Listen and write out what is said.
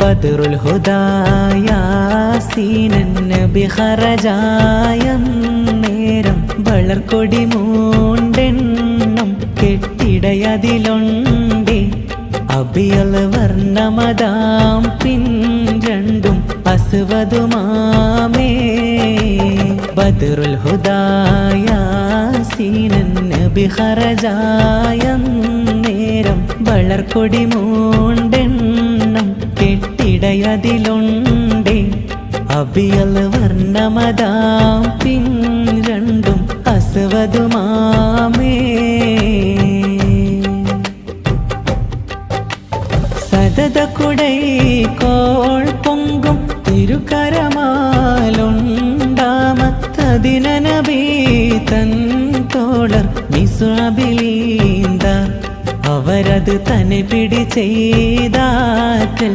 ബദറുൽ ഹുദായാസീനൻ നബി ഖറജായം നേരം വളർക്കൊടി മൂണ്ടെണ്ണം കെട്ടിടയതിലുണ്ടേ അബിയൽ വർണ്ണമതാം പിൻ രണ്ടും അസ്വദുമാമേ ബദറുൽ ഹുദായാസീനൻ നബി ഖറജായം നേരം വളർക്കൊടി മൂണ്ടെണ്ണം കെട്ടിടയതിലുണ്ടേ അബിയൽ വർണ്ണമതാം പിൻ രണ്ടും അസ്വദുമാമേ സദത കുടൈ കോൾ പൊങ്കും തിരുക്കരമാലുണ്ടാമത്തതിന നബി തൻ തോളർ മിസ്അബിലീന്ദ അവരത് തന്നെ പിടി ചെയ്താറ്റൽ